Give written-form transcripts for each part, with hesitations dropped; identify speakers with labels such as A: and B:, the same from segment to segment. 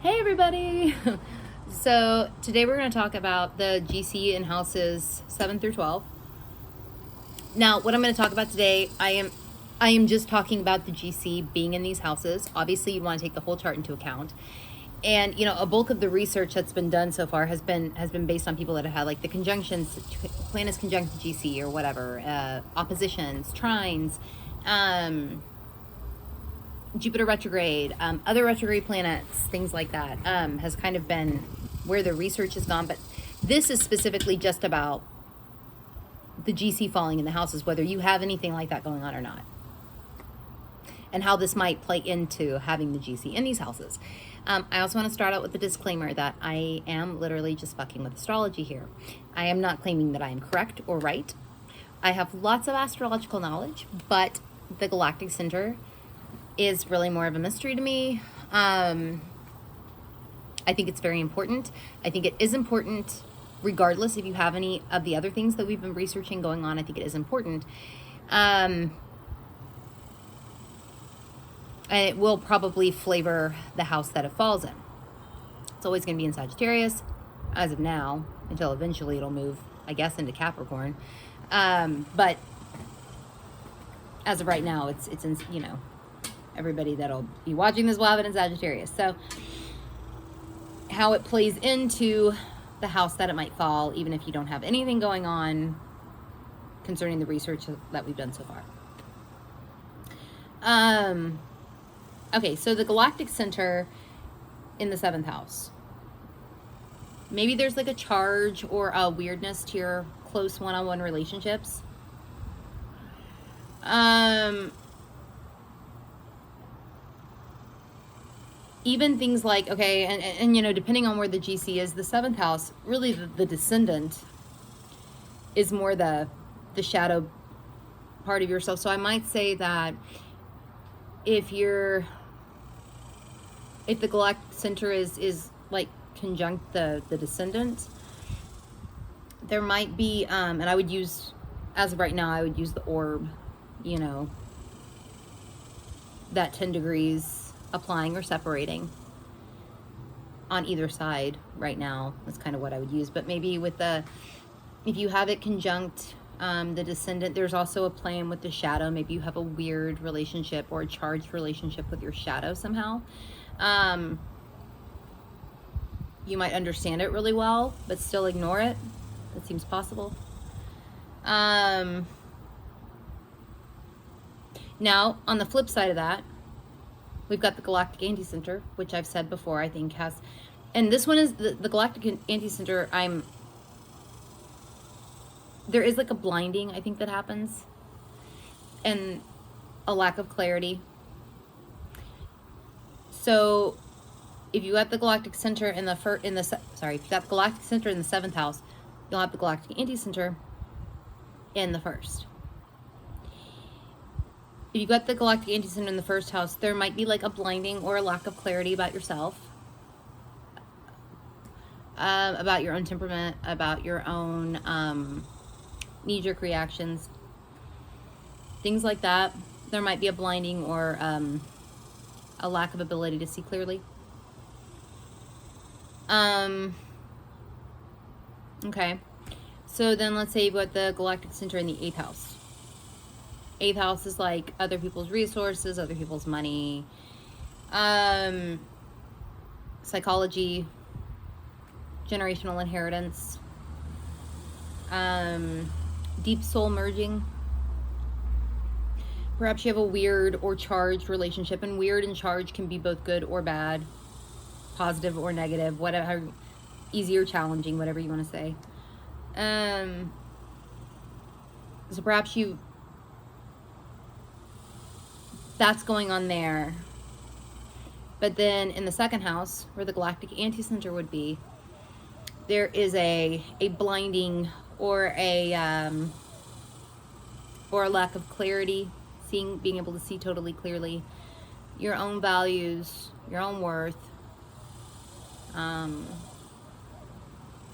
A: Hey everybody! So today we're going to talk about the GC in houses 7 through 12. Now, what I'm going to talk about today, I am just talking about the GC being in these houses. Obviously, you want to take the whole chart into account. And a bulk of the research that's been done so far has been based on people that have had like the conjunctions, planets conjunct the GC or whatever, oppositions, trines, Jupiter retrograde, other retrograde planets, things like that, has kind of been where the research has gone. But this is specifically just about the GC falling in the houses, whether you have anything like that going on or not, and how this might play into having the GC in these houses. I also want to start out with a disclaimer that I am literally just fucking with astrology here. I am not claiming that I am correct or right. I have lots of astrological knowledge, but the Galactic Center is really more of a mystery to me. I think it's very important. I think it is important regardless if you have any of the other things that we've been researching going on. I think it is important. And it will probably flavor the house that it falls in. It's always going to be in Sagittarius as of now, until eventually it'll move, I guess, into Capricorn. But as of right now, it's in, everybody that'll be watching this will have it in Sagittarius. So how it plays into the house that it might fall, even if you don't have anything going on concerning the research that we've done so far. Okay, so the Galactic Center in the 7th house. Maybe there's like a charge or a weirdness to your close one-on-one relationships. Even things like, okay, and depending on where the GC is, the 7th house, really the descendant is more the shadow part of yourself. So I might say that if the Galactic Center is like conjunct the descendant, there might be, and I would use, as of right now, I would use the orb, that 10 degrees applying or separating on either side right now. That's kind of what I would use. But maybe with if you have it conjunct the descendant, there's also a plan with the shadow. Maybe you have a weird relationship or a charged relationship with your shadow somehow. You might understand it really well, but still ignore it. That seems possible. Now, on the flip side of that, we've got the Galactic Anti-Center, which I've said before, I think has, and this one is the Galactic Anti-Center. There is like a blinding, I think, that happens, and a lack of clarity. So, if you got the Galactic Center if you got the Galactic Center in the 7th house, you'll have the Galactic Anti-Center in the 1st. If you got the Galactic Anti-Center in the 1st house, there might be like a blinding or a lack of clarity about yourself, about your own temperament, about your own knee-jerk reactions, things like that. There might be a blinding or a lack of ability to see clearly. Okay, so then let's say you've got the Galactic Center in the 8th house. 8th house is like other people's resources, other people's money, psychology, generational inheritance, deep soul merging. Perhaps you have a weird or charged relationship, and weird and charged can be both good or bad, positive or negative, whatever, easy or challenging, whatever you want to say. So perhaps that's going on there. But then in the 2nd house, where the Galactic Anti-Center would be, there is a blinding or a lack of clarity, being able to see totally clearly your own values, your own worth,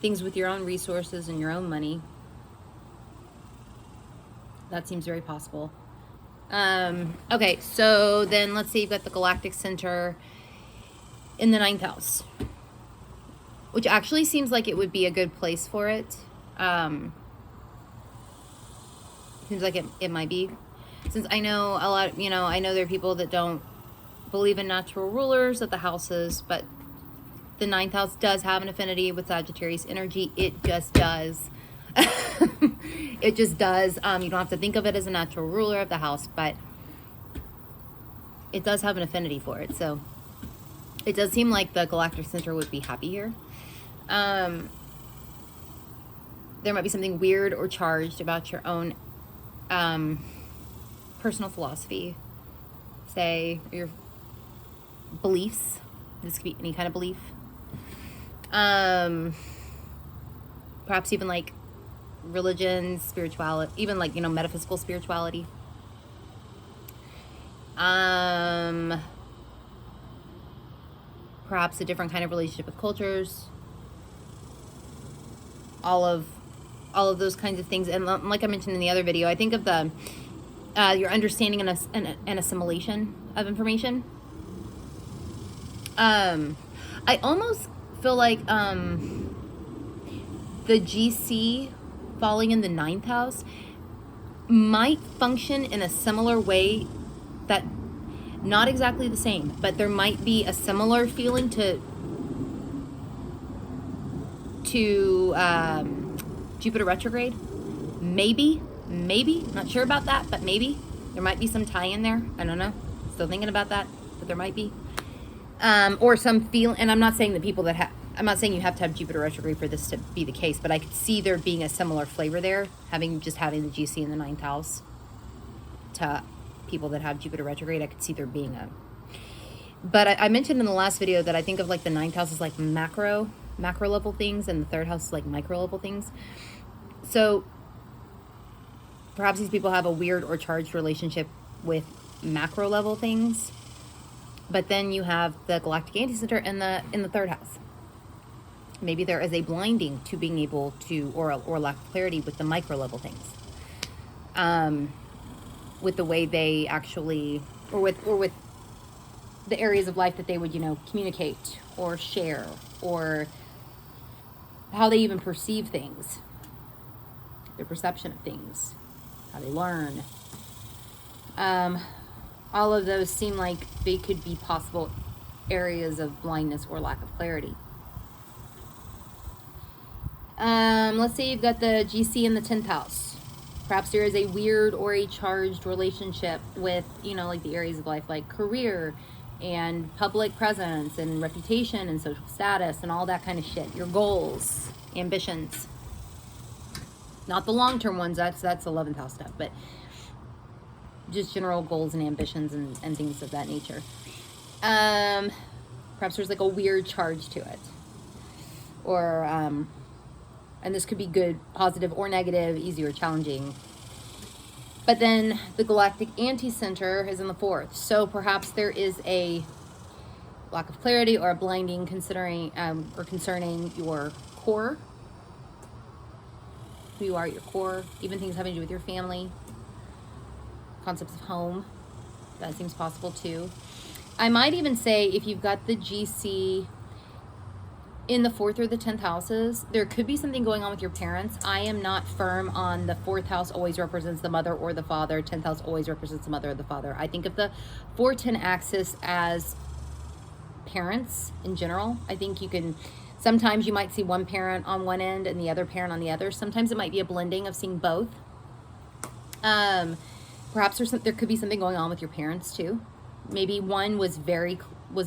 A: things with your own resources and your own money. That seems very possible. Okay, so then let's say you've got the Galactic Center in the 9th house, which actually seems like it would be a good place for it. Seems like it might be, since I know a lot, I know there are people that don't believe in natural rulers of the houses, but the 9th house does have an affinity with Sagittarius energy. It just does. It just does. You don't have to think of it as a natural ruler of the house, but it does have an affinity for it. So it does seem like the Galactic Center would be happy here. There might be something weird or charged about your own personal philosophy, say, your beliefs. This could be any kind of belief. Perhaps even like religion, spirituality, even like, metaphysical spirituality. Perhaps a different kind of relationship with cultures. All of those kinds of things. And like I mentioned in the other video, I think of the your understanding and assimilation of information. I almost feel like the GC falling in the 9th house might function in a similar way, that not exactly the same, but there might be a similar feeling to Jupiter retrograde. Maybe, not sure about that, but maybe there might be some tie in there. I don't know, still thinking about that, but there might be. Or some feel, and I'm not saying that people that I'm not saying you have to have Jupiter retrograde for this to be the case, but I could see there being a similar flavor there, having the GC in the 9th house to people that have Jupiter retrograde. I could see there being but I mentioned in the last video that I think of like the 9th house as like macro level things, and the 3rd house is like micro level things. So perhaps these people have a weird or charged relationship with macro level things, but then you have the Galactic Anti-Center in the 3rd house. Maybe there is a blinding to being able to, or lack of clarity with the micro level things, with the way they actually, or with the areas of life that they would, communicate or share, or how they even perceive things, their perception of things, how they learn. All of those seem like they could be possible areas of blindness or lack of clarity. Let's say you've got the GC in the 10th house. Perhaps there is a weird or a charged relationship with, like the areas of life, like career and public presence and reputation and social status and all that kind of shit. Your goals, ambitions. Not the long-term ones, that's 11th house stuff, but just general goals and ambitions and things of that nature. Perhaps there's like a weird charge to it. Or, and this could be good, positive, or negative, easy or challenging. But then the Galactic Anti-Center is in the 4th. So perhaps there is a lack of clarity or a blinding concerning your core. Who you are at your core. Even things having to do with your family. Concepts of home. That seems possible too. I might even say if you've got the GC in the 4th or the 10th houses, there could be something going on with your parents. I am not firm on the 4th house always represents the mother or the father. 10th house always represents the mother or the father. I think of the 4-10 axis as parents in general. I think you can, sometimes you might see one parent on one end and the other parent on the other. Sometimes it might be a blending of seeing both. Perhaps there could be something going on with your parents too. Maybe one was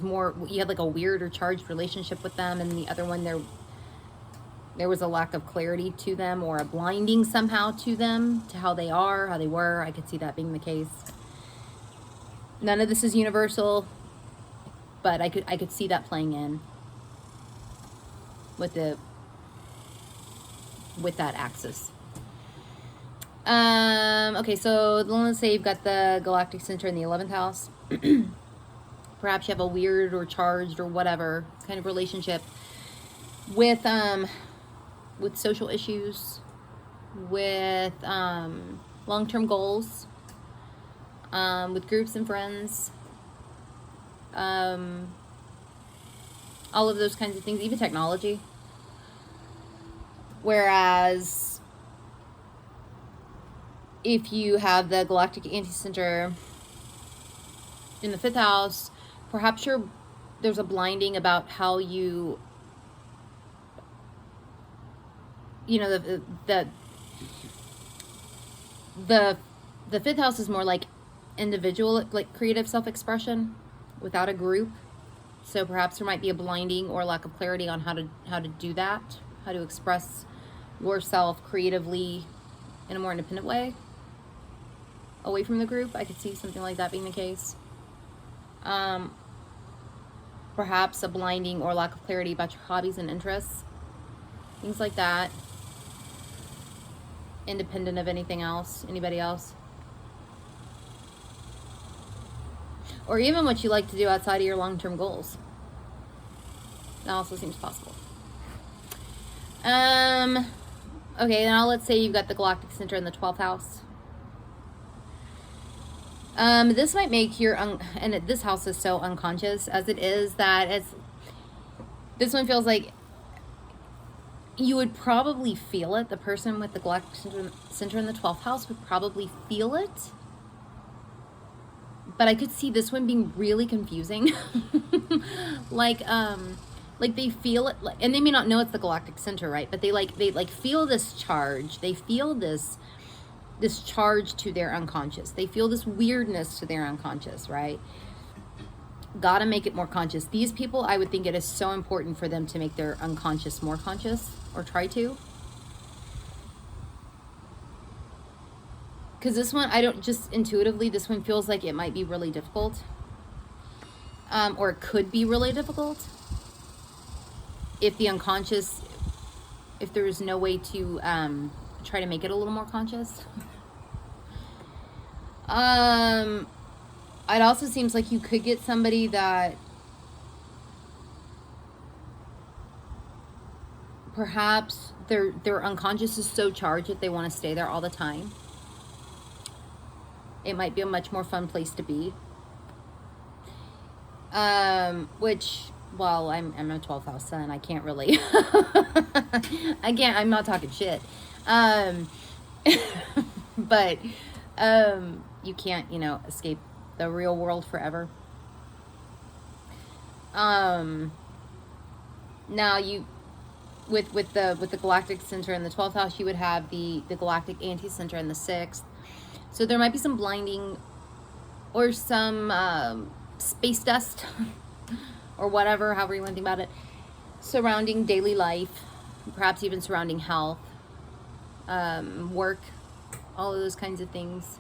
A: more, you had like a weird or charged relationship with them, and the other one there was a lack of clarity to them, or a blinding somehow to them, to how they are, how they were. I could see that being the case. None of this is universal, but I could see that playing in with that axis. Okay, so let's say you've got the Galactic Center in the 11th house. Perhaps you have a weird or charged or whatever kind of relationship with social issues, with long-term goals, with groups and friends, all of those kinds of things, even technology. Whereas if you have the galactic anti-center in the 5th house, perhaps there's a blinding about how you know, the 5th house is more like individual, like creative self-expression without a group. So perhaps there might be a blinding or lack of clarity on how to do that, how to express yourself creatively in a more independent way, away from the group. I could see something like that being the case. Perhaps a blinding or lack of clarity about your hobbies and interests, things like that, independent of anything else, anybody else, or even what you like to do outside of your long-term goals. That also seems possible. Okay, now let's say you've got the galactic center in the 12th house. This might make your, and this house is so unconscious as it is, that this one feels like you would probably feel it. The person with the galactic center in the 12th house would probably feel it. But I could see this one being really confusing. like they feel it, and they may not know it's the galactic center, right? But they feel this charge. They feel this charge to their unconscious. They feel this weirdness to their unconscious, right? Gotta make it more conscious. These people, I would think it is so important for them to make their unconscious more conscious, or try to. Because this one, just intuitively, this one feels like it might be really difficult. Or it could be really difficult. If the unconscious, if there is no way to try to make it a little more conscious. It also seems like you could get somebody that perhaps their unconscious is so charged that they want to stay there all the time. It might be a much more fun place to be. Which, well, I'm a 12th house sun. I can't really. I'm not talking shit. But you can't, escape the real world forever. Now with the galactic center in the 12th house, you would have the galactic anti-center in the 6th. So there might be some blinding or some space dust or whatever, however you want to think about it, surrounding daily life, perhaps even surrounding health, work, all of those kinds of things.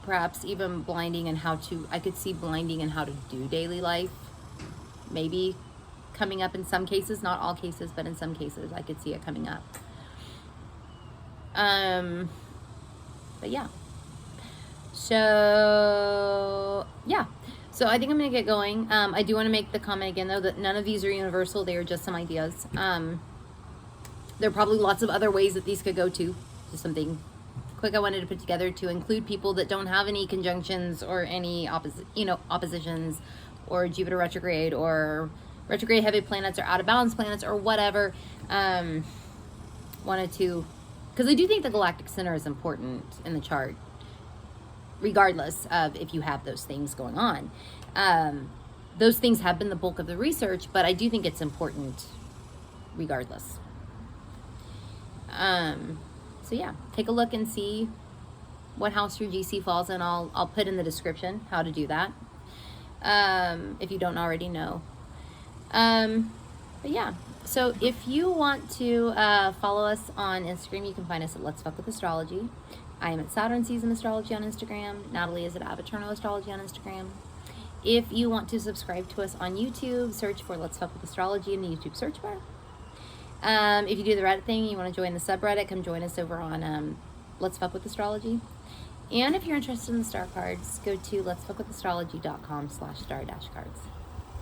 A: Perhaps even blinding in I could see blinding in how to do daily life, maybe coming up in some cases, not all cases, but in some cases I could see it coming up. But yeah. So I think I'm going to get going. I do want to make the comment again, though, that none of these are universal. They are just some ideas. There are probably lots of other ways that these could go to. Just something quick I wanted to put together to include people that don't have any conjunctions or any oppositions, or Jupiter retrograde, or retrograde heavy planets, or out of balance planets, or whatever. Wanted to, because I do think the galactic center is important in the chart, regardless of if you have those things going on. Those things have been the bulk of the research, but I do think it's important regardless. So yeah, take a look and see what house your GC falls in. I'll put in the description how to do that, if you don't already know. But yeah, so if you want to follow us on Instagram, you can find us at Let's Fuck With Astrology. I am at Saturn Season Astrology on Instagram. Natalie is at Avaternal Astrology on Instagram. If you want to subscribe to us on YouTube, search for Let's Fuck With Astrology in the YouTube search bar. If you do the Reddit thing, you want to join the subreddit, come join us over on Let's Fuck With Astrology. And if you're interested in the star cards, go to letsfuckwithastrology.com/star-cards.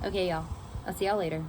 A: Okay, y'all. I'll see y'all later.